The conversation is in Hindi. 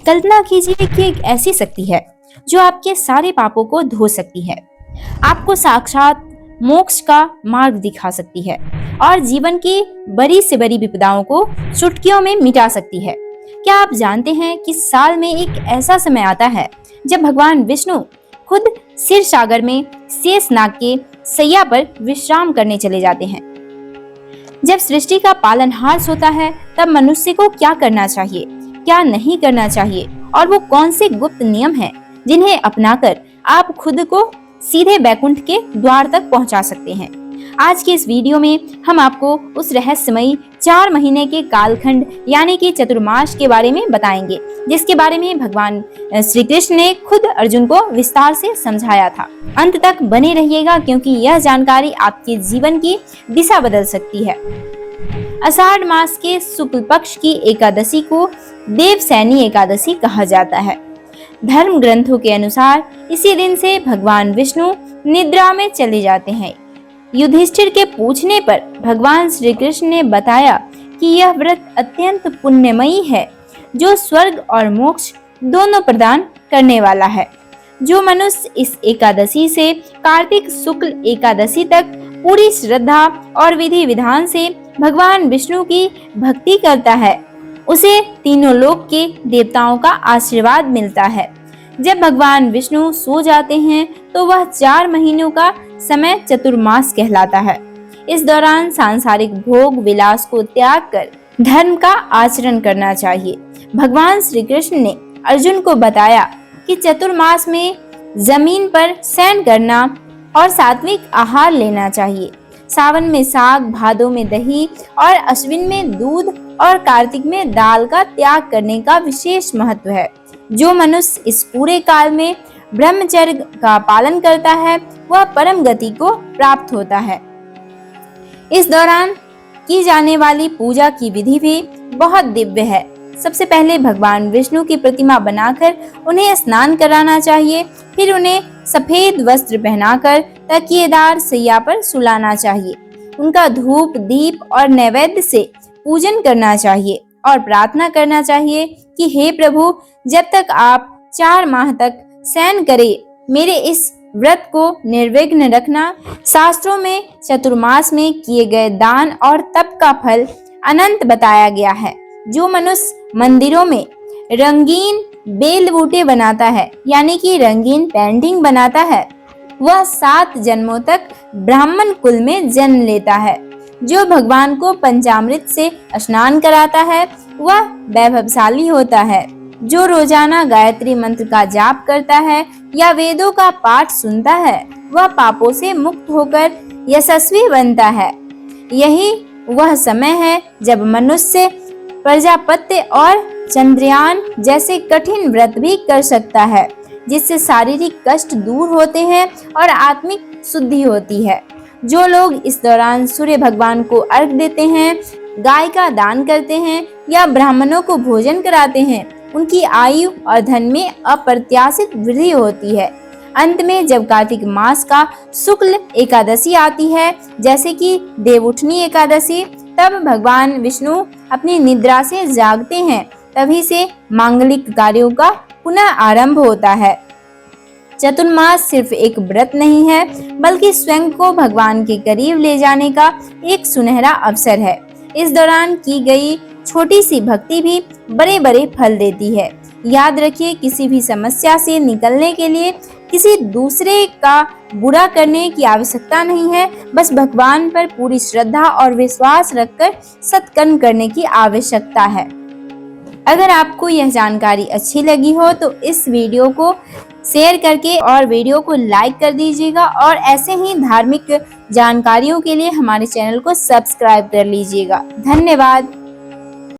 कल्पना कीजिए कि एक ऐसी शक्ति है जो आपके सारे पापों को धो सकती है, आपको साक्षात मोक्ष का मार्ग दिखा सकती है और जीवन की बड़ी से बड़ी विपदाओं को चुटकियों में मिटा सकती है। क्या आप जानते हैं कि साल में एक ऐसा समय आता है जब भगवान विष्णु खुद क्षीर सागर में शेषनाग के सैया पर विश्राम करने चले जाते हैं। जब सृष्टि का पालनहार होता है तब मनुष्य को क्या करना चाहिए, क्या नहीं करना चाहिए और वो कौन से गुप्त नियम हैं जिन्हें अपनाकर आप खुद को सीधे बैकुंठ के द्वार तक पहुंचा सकते हैं। आज के इस वीडियो में हम आपको उस रहस्यमयी 4 महीने के कालखंड यानी कि चतुर्मास के बारे में बताएंगे, जिसके बारे में भगवान श्री कृष्ण ने खुद अर्जुन को विस्तार से समझाया था। अंत तक बने रहिएगा क्योंकि यह जानकारी आपके जीवन की दिशा बदल सकती है। आषाढ़ मास के शुक्ल पक्ष की एकादशी को देवसैनी एकादशी कहा जाता है। धर्म ग्रंथों के अनुसार इसी दिन से भगवान विष्णु निद्रा में चले जाते हैं। युधिष्ठिर के पूछने पर भगवान श्री कृष्ण ने बताया कि यह व्रत अत्यंत पुण्यमयी है जो स्वर्ग और मोक्ष दोनों प्रदान करने वाला है। जो मनुष्य इस एकादशी से कार्तिक शुक्ल एकादशी तक पूरी श्रद्धा और विधि विधान से भगवान विष्णु की भक्ति करता है उसे तीनों लोक के देवताओं का आशीर्वाद मिलता है। जब भगवान विष्णु सो जाते हैं तो वह 4 महीनों का समय चतुर्मास कहलाता है। इस दौरान सांसारिक भोग विलास को त्याग कर धर्म का आचरण करना चाहिए। भगवान श्री कृष्ण ने अर्जुन को बताया कि चतुर्मास में जमीन पर शयन करना और सात्विक आहार लेना चाहिए। सावन में साग, भादों में दही और अश्विन में दूध और कार्तिक में दाल का त्याग करने का विशेष महत्व है। जो मनुष्य इस पूरे काल में ब्रह्मचर्य का पालन करता है वह परम गति को प्राप्त होता है। इस दौरान की जाने वाली पूजा की विधि भी बहुत दिव्य है। सबसे पहले भगवान विष्णु की प्रतिमा बनाकर उन्हें स्नान कराना चाहिए, फिर उन्हें सफेद वस्त्र पहनाकर तकिएदार सैया पर सुलाना चाहिए। उनका धूप, दीप और नैवेद्य से पूजन करना चाहिए और प्रार्थना करना चाहिए कि हे प्रभु, जब तक आप 4 माह तक शयन करें मेरे इस व्रत को निर्विघ्न रखना। शास्त्रों में चतुर्मास में किए गए दान और तप का फल अनंत बताया गया है। जो मनुष्य मंदिरों में रंगीन बेल बूटे बनाता है यानी कि रंगीन पेंटिंग बनाता है वह 7 जन्मों तक ब्राह्मण कुल में जन्म लेता है। जो भगवान को पंचामृत से स्नान कराता है वह वैभवशाली होता है। जो रोजाना गायत्री मंत्र का जाप करता है या वेदों का पाठ सुनता है वह पापों से मुक्त होकर यशस्वी बनता है। यही वह समय है जब मनुष्य प्रजापत्य और चंद्रयान जैसे कठिन व्रत भी कर सकता है, जिससे शारीरिक कष्ट दूर होते हैं और आत्मिक शुद्धि होती है। जो लोग इस दौरान सूर्य भगवान को अर्घ देते हैं, गाय का दान करते हैं या ब्राह्मणों को भोजन कराते हैं उनकी आयु और धन में अप्रत्याशित वृद्धि होती है। अंत में जब कार्तिक मास का शुक्ल एकादशी आती है जैसे कि देवउठनी एकादशी, तब भगवान विष्णु अपनी निद्रा से जागते हैं। तभी से मांगलिक कार्यों का पुनः आरंभ होता है। चतुर्मास सिर्फ एक व्रत नहीं है बल्कि स्वयं को भगवान के करीब ले जाने का एक सुनहरा अवसर है। इस दौरान की गई छोटी सी भक्ति भी बड़े बड़े फल देती है। याद रखिए, किसी भी समस्या से निकलने के लिए किसी दूसरे का बुरा करने की आवश्यकता नहीं है, बस भगवान पर पूरी श्रद्धा और विश्वास रखकर सत्कर्म करने की आवश्यकता है। अगर आपको यह जानकारी अच्छी लगी हो तो इस वीडियो को शेयर करके और वीडियो को लाइक कर दीजिएगा और ऐसे ही धार्मिक जानकारियों के लिए हमारे चैनल को सब्सक्राइब कर लीजिएगा। धन्यवाद।